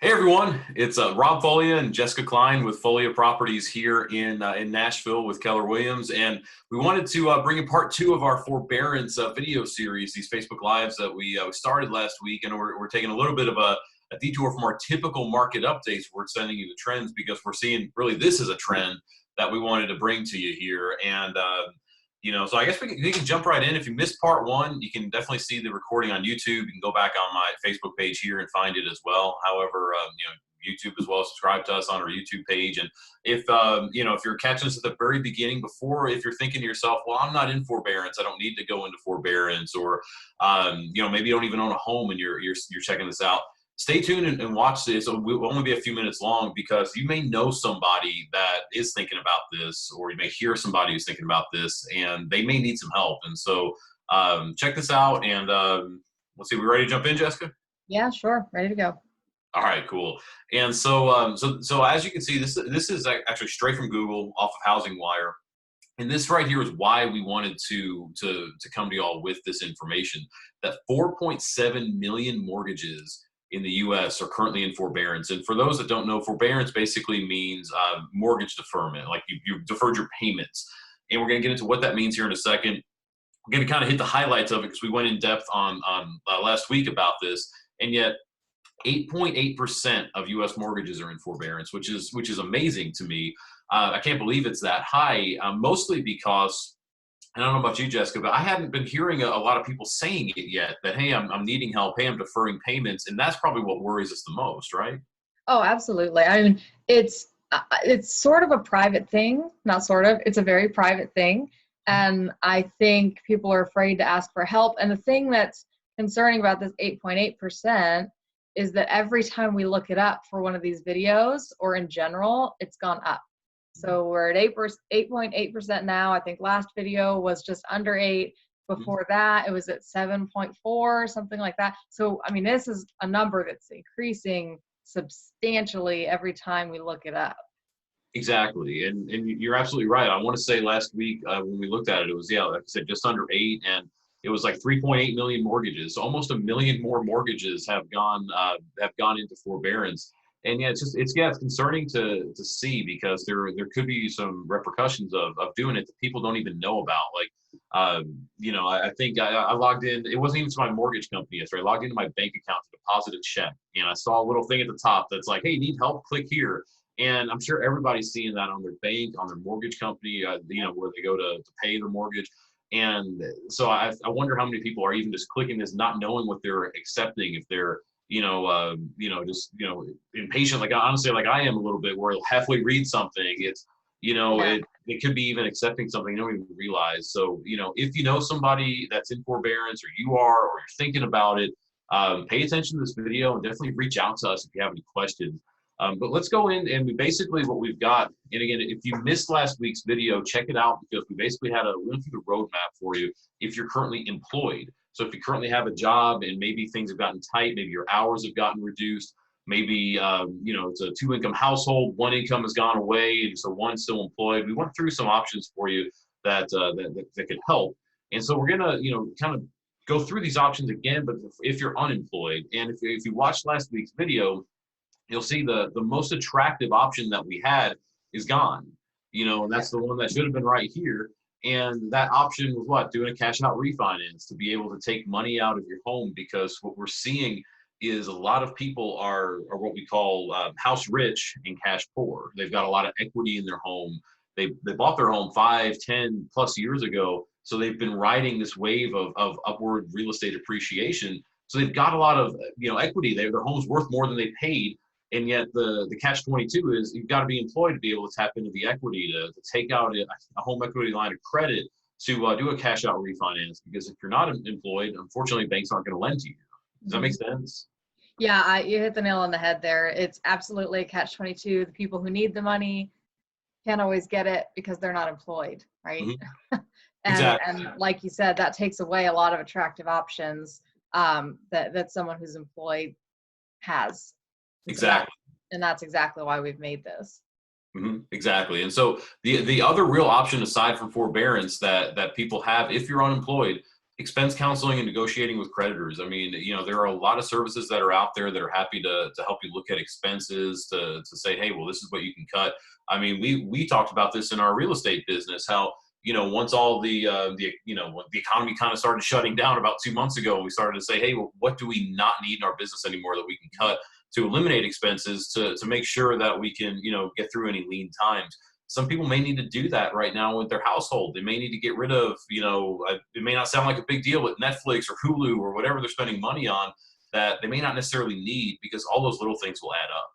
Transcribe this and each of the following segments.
Hey everyone, it's Rob Foglia and Jessica Klein with Foglia Properties here in Nashville with Keller Williams, and we wanted to bring in part two of our forbearance video series, these Facebook Lives that we started last week, and we're taking a little bit of a detour from our typical market updates. We're sending you the trends because we're seeing really this is a trend that we wanted to bring to you here, and so I guess we can jump right in. If you missed part one, you can definitely see the recording on YouTube. You can go back on my Facebook page here and find it as well. However, YouTube as well. Subscribe to us on our YouTube page. And if if you're catching us at the very beginning, before, if you're thinking to yourself, well, I'm not in forbearance, I don't need to go into forbearance, or maybe you don't even own a home and you're checking this out. Stay tuned and watch this. We'll only be a few minutes long because you may know somebody that is thinking about this, or you may hear somebody who's thinking about this, and they may need some help. And so check this out, and let's see. We ready to jump in, Jessica? Yeah, sure. Ready to go. All right, cool. And so as you can see, this is actually straight from Google off of Housing Wire. And this right here is why we wanted to come to y'all with this information, that 4.7 million mortgages in the U.S. are currently in forbearance. And for those that don't know, forbearance basically means mortgage deferment, like you deferred your payments. And we're going to get into what that means here in a second. We're going to kind of hit the highlights of it because we went in depth on last week about this. And yet 8.8% of U.S. mortgages are in forbearance, which is amazing to me. I can't believe it's that high, mostly because, and I don't know about you, Jessica, but I haven't been hearing a lot of people saying it yet, that, hey, I'm needing help, hey, I'm deferring payments, and that's probably what worries us the most, right? Oh, absolutely. I mean, it's sort of a private thing, not sort of, it's a very private thing. And I think people are afraid to ask for help. And the thing that's concerning about this 8.8% is that every time we look it up for one of these videos or in general, it's gone up. So we're at 8.8% now. I think last video was just under 8. Before that, it was at 7.4, something like that. So, I mean, this is a number that's increasing substantially every time we look it up. Exactly, and you're absolutely right. I want to say last week when we looked at it, it was, like I said, just under 8, and it was like 3.8 million mortgages. So almost a million more mortgages have gone into forbearance. And yeah, it's concerning to see, because there could be some repercussions of doing it that people don't even know about. Like, I think I logged in. It wasn't even to my mortgage company yesterday. I logged into my bank account to deposit a check, and I saw a little thing at the top that's like, "Hey, need help? Click here." And I'm sure everybody's seeing that on their bank, on their mortgage company, where they go to pay their mortgage. And so I wonder how many people are even just clicking this, not knowing what they're accepting, if they're just impatient. Like, honestly, like I am a little bit, where I'll halfway read something. It's, Yeah. it could be even accepting something you don't even realize. So, if you know somebody that's in forbearance, or you are, or you're thinking about it, pay attention to this video and definitely reach out to us if you have any questions. But let's go in, and we basically, what we've got, and again, if you missed last week's video, check it out, because we basically we went through the roadmap for you if you're currently employed. So if you currently have a job and maybe things have gotten tight, maybe your hours have gotten reduced, maybe it's a 2-income household, one income has gone away, and so one's still employed. We went through some options for you that could help. And so we're gonna kind of go through these options again, but if you're unemployed, and if you watched last week's video, you'll see the most attractive option that we had is gone. And that's the one that should have been right here. And that option was what? Doing a cash out refinance to be able to take money out of your home, because what we're seeing is a lot of people are what we call house rich and cash poor. They've got a lot of equity in their home. They bought their home 5, 10 plus years ago. So they've been riding this wave of upward real estate appreciation. So they've got a lot of equity there. Their home's worth more than they paid. And yet the catch-22 is you've got to be employed to be able to tap into the equity to take out a home equity line of credit to do a cash-out refinance. Because if you're not employed, unfortunately, banks aren't going to lend to you. Does that make sense? Yeah, you hit the nail on the head there. It's absolutely a catch-22. The people who need the money can't always get it because they're not employed, right? Mm-hmm. and, Exactly. and like you said, that takes away a lot of attractive options that someone who's employed has. Exactly. And that's exactly why we've made this. Mm-hmm. Exactly. And so the other real option aside from forbearance that people have if you're unemployed Expense counseling and negotiating with creditors. I mean, there are a lot of services that are out there that are happy to help you look at expenses, to say, hey, well, this is what you can cut. I mean, we talked about this in our real estate business, how, once all when the economy kind of started shutting down about 2 months ago, we started to say, hey, well, what do we not need in our business anymore that we can cut to eliminate expenses to make sure that we can, get through any lean times. Some people may need to do that right now with their household. They may need to get rid of, it may not sound like a big deal, but Netflix or Hulu or whatever they're spending money on that they may not necessarily need, because all those little things will add up.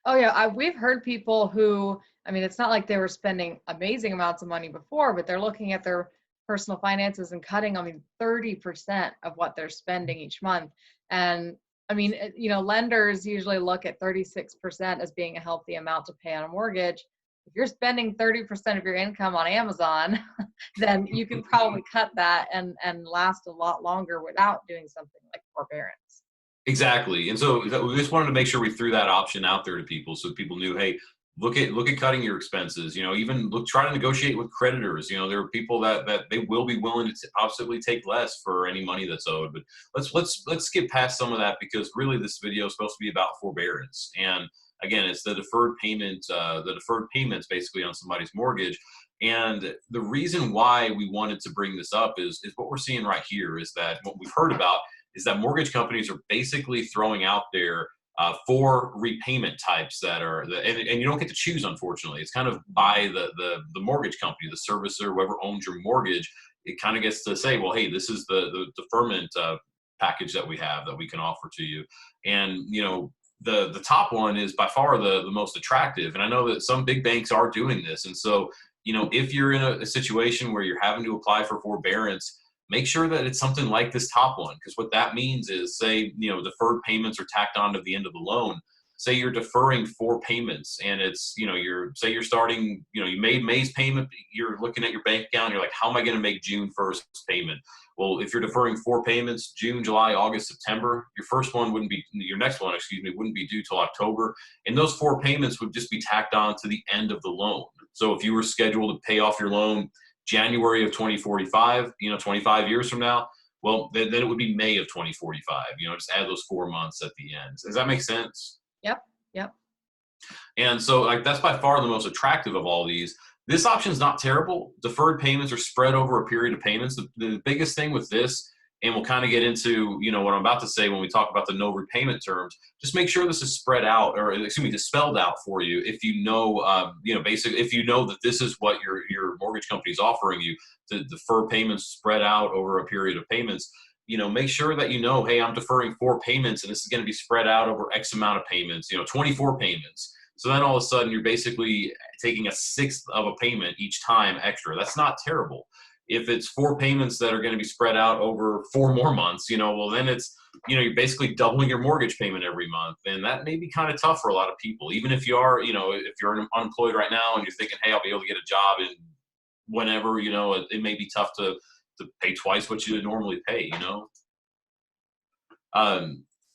Oh yeah, we've heard people who, I mean, it's not like they were spending amazing amounts of money before, but they're looking at their personal finances and cutting, 30% of what they're spending each month. And I mean, lenders usually look at 36% as being a healthy amount to pay on a mortgage. If you're spending 30% of your income on Amazon, then you can probably cut that and last a lot longer without doing something like forbearance. Exactly. And so we just wanted to make sure we threw that option out there to people, so people knew, hey, look at cutting your expenses, even try to negotiate with creditors. There are people that they will be willing to possibly take less for any money that's owed. But let's skip past some of that, because really this video is supposed to be about forbearance. And again, it's the deferred payments basically on somebody's mortgage. And the reason why we wanted to bring this up is what we're seeing right here, is that what we've heard about is that mortgage companies are basically throwing out there 4 repayment types that are, and you don't get to choose, unfortunately. It's kind of by the mortgage company, the servicer, whoever owns your mortgage. It kind of gets to say, well, hey, this is the deferment package that we have that we can offer to you. And the top one is by far the most attractive. And I know that some big banks are doing this. And so if you're in a situation where you're having to apply for forbearance, make sure that it's something like this top one, because what that means is, say, deferred payments are tacked on to the end of the loan. Say you're deferring 4 payments, and it's, you're starting, you made May's payment, you're looking at your bank account, you're like, how am I going to make June 1st payment? Well, if you're deferring 4 payments, June, July, August, September, your next one, wouldn't be due till October. And those 4 payments would just be tacked on to the end of the loan. So if you were scheduled to pay off your loan January of 2045, 25 years from now, well, then it would be May of 2045, just add those 4 months at the end. Does that make sense? Yep. And so that's by far the most attractive of all these. This option is not terrible. Deferred payments are spread over a period of payments. The biggest thing with this, and we'll kind of get into, what I'm about to say when we talk about the no repayment terms, just make sure this is spread out, or just spelled out for you. If basically, if that this is what your mortgage company is offering you, to defer payments spread out over a period of payments, make sure that hey, I'm deferring 4 payments, and this is going to be spread out over X amount of payments, 24 payments. So then all of a sudden you're basically taking a 1/6 of a payment each time extra. That's not terrible. If it's 4 payments that are going to be spread out over 4 more months, well, then it's, you're basically doubling your mortgage payment every month. And that may be kind of tough for a lot of people. Even if you are, if you're unemployed right now and you're thinking, hey, I'll be able to get a job in whenever, it may be tough to pay twice what you would normally pay,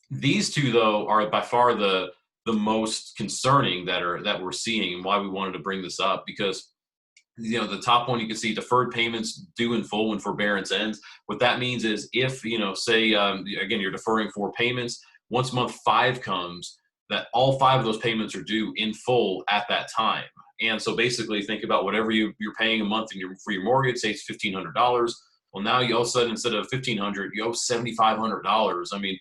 These two, though, are by far the most concerning that we're seeing, and why we wanted to bring this up, because the top one, you can see deferred payments due in full when forbearance ends. What that means is, if say again, you're deferring 4 payments, once month 5 comes, that all 5 of those payments are due in full at that time. And so basically, think about whatever you're paying a month for your mortgage. Say it's $1,500. Well, now you all of a sudden, instead of $1,500, you owe $7,500. I mean,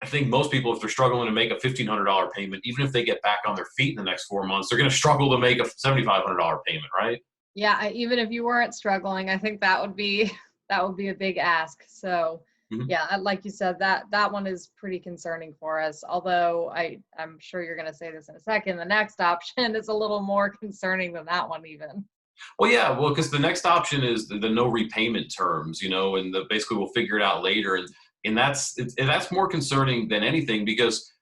I think most people, if they're struggling to make a $1,500 payment, even if they get back on their feet in the next 4 months, they're going to struggle to make a $7,500 payment, right? Yeah, even if you weren't struggling, I think that would be a big ask. So yeah, like you said, that one is pretty concerning for us. Although I'm sure you're going to say this in a second, the next option is a little more concerning than that one even. Well, yeah, because the next option is the no repayment terms, and basically we'll figure it out later, and that's more concerning than anything, because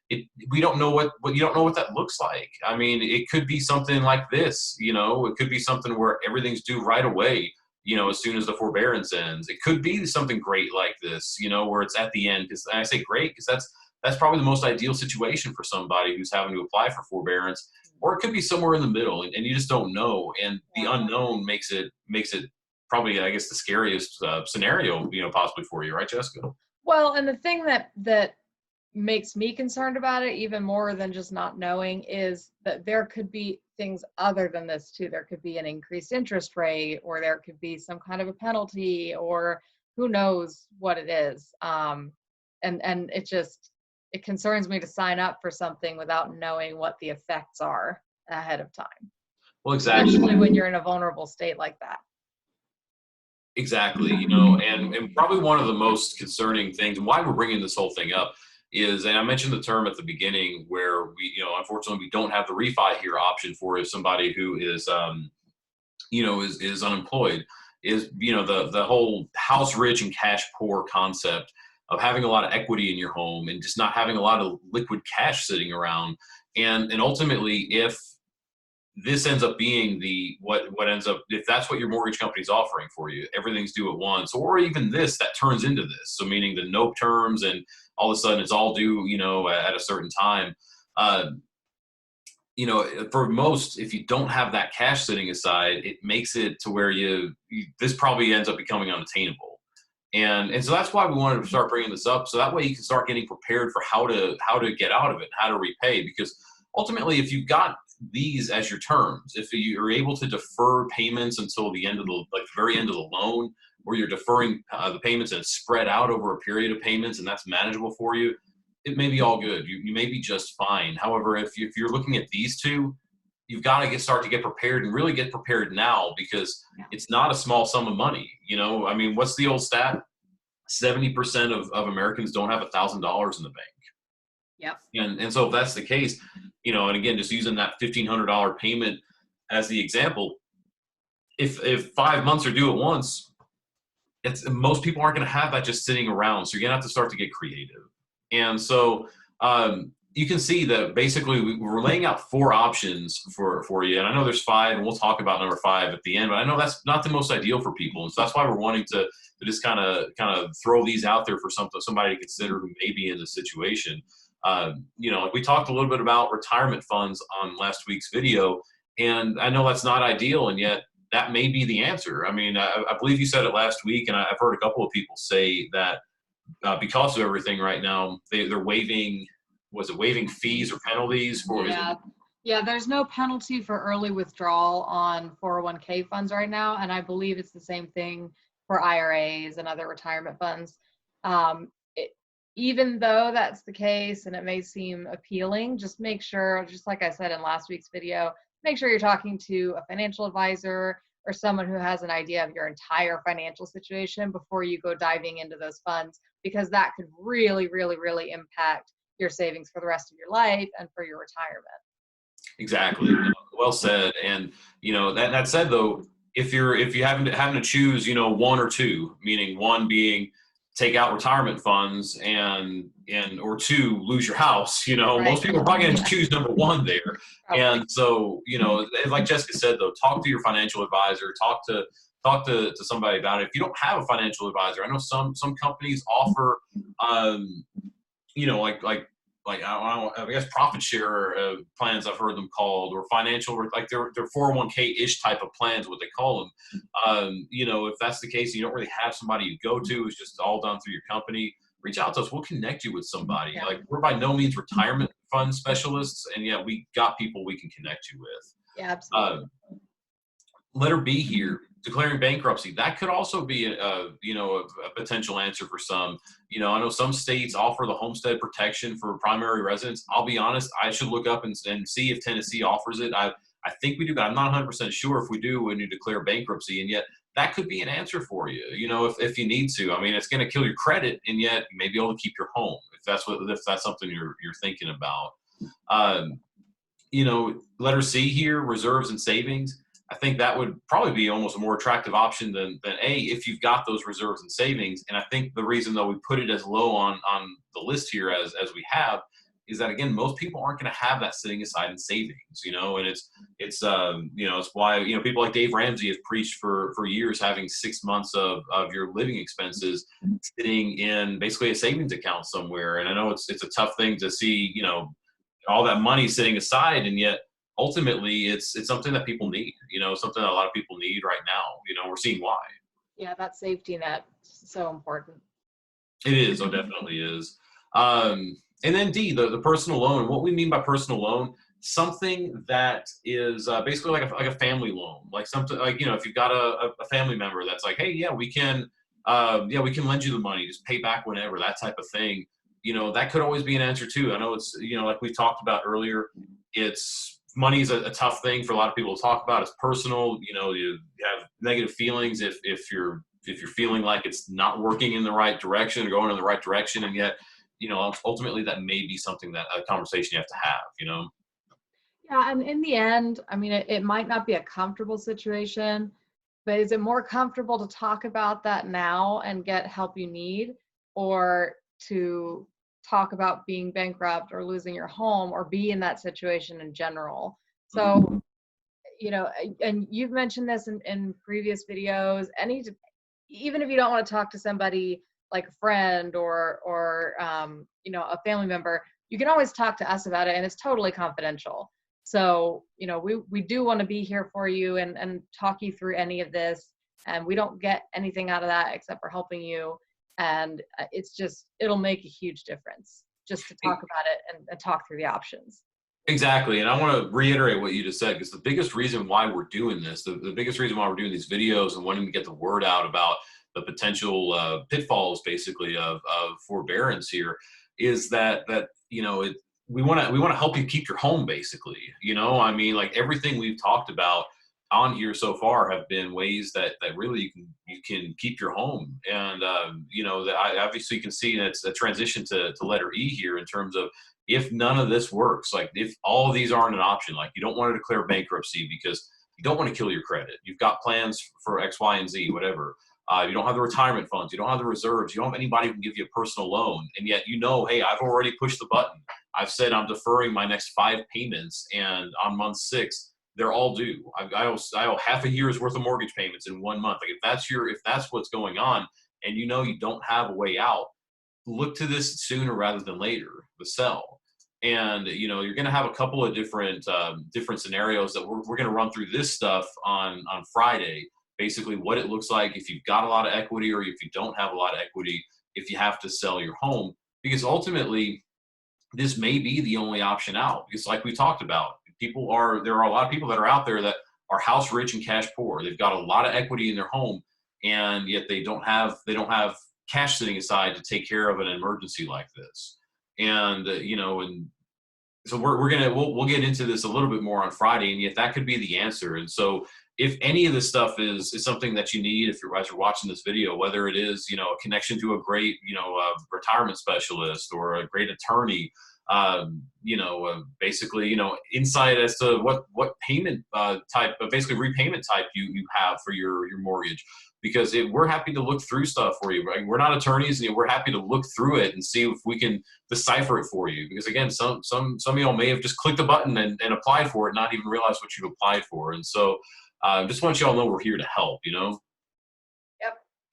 we don't know what you don't know what that looks like. I mean, it could be something like this, it could be something where everything's due right away, as soon as the forbearance ends. It could be something great like this, where it's at the end. Because I say great because that's probably the most ideal situation for somebody who's having to apply for forbearance. Or it could be somewhere in the middle, and you just don't know. And the unknown makes it probably, I guess, the scariest scenario, possibly for you, right, Jessica? Well, and the thing that makes me concerned about it even more than just not knowing is that there could be things other than this too. There could be an increased interest rate, or there could be some kind of a penalty, or who knows what it is. And it concerns me to sign up for something without knowing what the effects are ahead of time, Well, exactly. especially when you're in a vulnerable state like that. Exactly, and probably one of the most concerning things, and why we're bringing this whole thing up is, and I mentioned the term at the beginning, where we, unfortunately, we don't have the refi here option for if somebody who is, is unemployed, is, the whole house rich and cash poor concept of having a lot of equity in your home and just not having a lot of liquid cash sitting around, and ultimately, if this ends up being what ends up, if that's what your mortgage company's offering for you, everything's due at once, or even this that turns into this, so meaning the note terms and all of a sudden it's all due, at a certain time. For most, if you don't have that cash sitting aside, it makes it to where this probably ends up becoming unattainable. And so that's why we wanted to start bringing this up, so that way you can start getting prepared for how to get out of it, how to repay. Because ultimately, if you've got these as your terms, if you're able to defer payments until the end of the very end of the loan, or you're deferring the payments and it's spread out over a period of payments, and that's manageable for you, it may be all good. You may be just fine. However, if you're looking at these two, you've got to start to get prepared, and really get prepared now, because it's not a small sum of money. I mean, what's the old stat? 70% of Americans don't have $1,000 in the bank. Yep. And so if that's the case, and again, just using that $1,500 payment as the example, if 5 months are due at once, most people aren't going to have that just sitting around. So you're going to have to start to get creative. And so you can see that basically we're laying out 4 options for you. And I know there's 5, and we'll talk about number 5 at the end, but I know that's not the most ideal for people. And so that's why we're wanting to just kind of throw these out there for somebody to consider who may be in this situation. We talked a little bit about retirement funds on last week's video, and I know that's not ideal, and yet that may be the answer. I mean, I believe you said it last week, and I've heard a couple of people say that because of everything right now, they're waiving fees or penalties for? Yeah, there's no penalty for early withdrawal on 401k funds right now, and I believe it's the same thing for IRAs and other retirement funds. Even though that's the case and it may seem appealing, just make sure, just like I said in last week's video, make sure you're talking to a financial advisor or someone who has an idea of your entire financial situation before you go diving into those funds, because that could really, really, really impact your savings for the rest of your life and for your retirement. Exactly. Well said. And that said, though, if you having to choose, one or two, meaning one being take out retirement funds or 2, lose your house, Right. Most people are probably going to choose number 1 there. Probably. And so, like Jessica said, though, talk to your financial advisor, talk to somebody about it. If you don't have a financial advisor, I know some companies offer, I guess profit share plans, I've heard them called, or financial, like they're 401k-ish type of plans, what they call them. If that's the case, you don't really have somebody you go to, it's just all done through your company, reach out to us. We'll connect you with somebody. Yeah. Like, we're by no means retirement fund specialists, and yet we got people we can connect you with. Yeah, absolutely. Letter B here, declaring bankruptcy. That could also be a potential answer for some. I know some states offer the homestead protection for primary residents. I'll be honest, I should look up and see if Tennessee offers it. I think we do, but I'm not 100% sure if we do when you declare bankruptcy. And yet that could be an answer for you, if you need to. I mean, it's going to kill your credit, and yet you may be able to keep your home if that's something you're thinking about. Letter C here, reserves and savings. I think that would probably be almost a more attractive option than A, if you've got those reserves and savings. And I think the reason, though, we put it as low on the list here as we have is that, again, most people aren't going to have that sitting aside in savings, and it's why, people like Dave Ramsey have preached for years having 6 months of your living expenses sitting in basically a savings account somewhere. And I know it's a tough thing to see, all that money sitting aside, and yet ultimately it's something that people need, something that a lot of people need right now. We're seeing why. Yeah, that safety net is so important. It is. Oh, definitely is. And then D, the personal loan. What we mean by personal loan, something that is basically like a family loan, like something like, if you've got a family member that's like, hey, yeah, we can lend you the money, just pay back whenever, that type of thing. That could always be an answer too. I know it's, like we talked about earlier, it's money is a tough thing for a lot of people to talk about. It's personal. You have negative feelings if you're feeling like it's not working in the right direction or going in the right direction, and yet, ultimately that may be something that a conversation you have to have. Yeah, and in the end, I mean, it might not be a comfortable situation, but is it more comfortable to talk about that now and get help you need, or to talk about being bankrupt or losing your home or be in that situation in general? So, and you've mentioned this in previous videos, even if you don't want to talk to somebody like a friend or a family member, you can always talk to us about it, and it's totally confidential. So, we do want to be here for you and talk you through any of this. And we don't get anything out of that except for helping you. And it'll make a huge difference just to talk about it and talk through the options. Exactly. And I want to reiterate what you just said, because the biggest reason why we're doing this, the biggest reason why we're doing these videos and wanting to get the word out about the potential pitfalls, basically, of forbearance here, is that we want to help you keep your home, basically. I mean, like everything we've talked about on here so far have been ways that really you can keep your home. And that I obviously can see that's a transition to letter E here, in terms of, if none of this works, like if all of these aren't an option, like you don't want to declare bankruptcy because you don't want to kill your credit. You've got plans for X, Y, and Z, whatever. You don't have the retirement funds. You don't have the reserves. You don't have anybody who can give you a personal loan. And yet, hey, I've already pushed the button. I've said I'm deferring my next 5 payments. And on month 6, they're all due. I owe half a year's worth of mortgage payments in 1 month. Like if that's what's going on, and you don't have a way out, look to this sooner rather than later, the sell. And you're going to have a couple of different scenarios that we're going to run through this stuff on Friday. Basically, what it looks like if you've got a lot of equity, or if you don't have a lot of equity, if you have to sell your home, because ultimately this may be the only option out. Because like we talked about, there are a lot of people that are out there that are house rich and cash poor. They've got a lot of equity in their home, and yet they don't have cash sitting aside to take care of an emergency like this. And and so we'll get into this a little bit more on Friday, and yet that could be the answer. And so if any of this stuff is something that you need, as you're watching this video, whether it is a connection to a great retirement specialist or a great attorney, basically insight as to what payment type, basically repayment type you have for your mortgage. Because we're happy to look through stuff for you. Right? We're not attorneys, and we're happy to look through it and see if we can decipher it for you. Because again, some of y'all may have just clicked a button and applied for it, not even realize what you've applied for. And so, just want y'all to know we're here to help.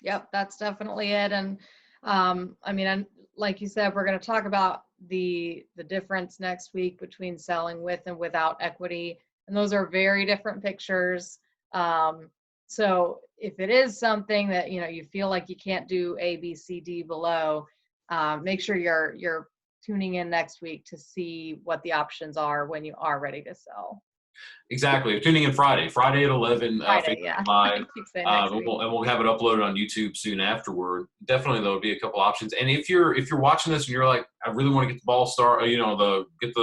Yep, that's definitely it. And I mean, like you said, we're going to talk about the difference next week between selling with and without equity, and those are very different pictures. So if it is something that you feel like you can't do A, B, C, D below, make sure you're tuning in next week to see what the options are when you are ready to sell. Exactly. Tuning in Friday at 11. Friday, yeah. Live. Keep saying next week. We'll have it uploaded on YouTube soon afterward. Definitely, there'll be a couple options. And if you're watching this and you're like, I really want to get the ball started, get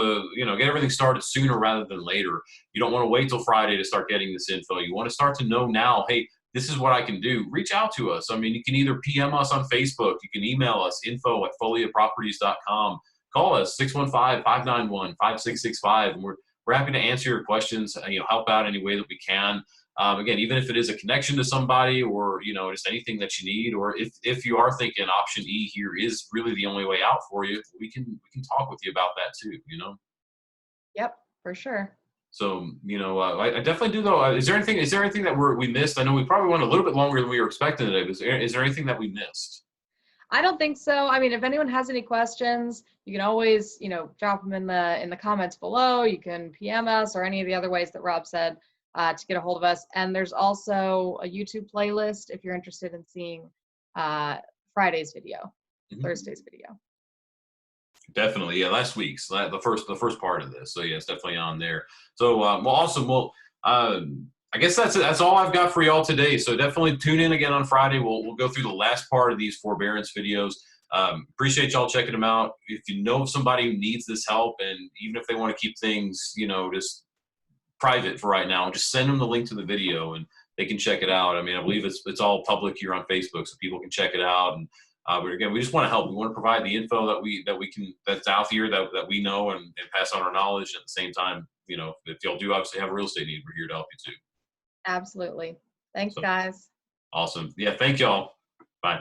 everything started sooner rather than later. You don't want to wait till Friday to start getting this info. You want to start to know now, hey, this is what I can do. Reach out to us. I mean, you can either PM us on Facebook. You can email us, info@foliaproperties.com. Call us, 615-591-5665. And we're happy to answer your questions, help out any way that we can. Again, even if it is a connection to somebody, or just anything that you need, or if you are thinking option E here is really the only way out for you, we can talk with you about that too. Yep, for sure. So I definitely do though. Is there anything that we missed? I know we probably went a little bit longer than we were expecting today. Is there anything that we missed? I don't think so. I mean, if anyone has any questions, you can always, drop them in the comments below. You can PM us or any of the other ways that Rob said to get a hold of us. And there's also a YouTube playlist if you're interested in seeing Friday's video, Thursday's video. Definitely, yeah. Last week's the first part of this, so yeah, it's definitely on there. So well, awesome. Well, I guess that's all I've got for y'all today. So definitely tune in again on Friday. We'll go through the last part of these forbearance videos. Appreciate y'all checking them out. If you know somebody who needs this help, and even if they want to keep things, just private for right now, just send them the link to the video and they can check it out. I mean, I believe it's all public here on Facebook, so people can check it out. And but again, we just want to help. We want to provide the info that's out here that we know and pass on our knowledge. At the same time, if y'all do obviously have a real estate need, we're here to help you too. Absolutely. Thanks, guys. Awesome. Yeah, thank y'all. Bye.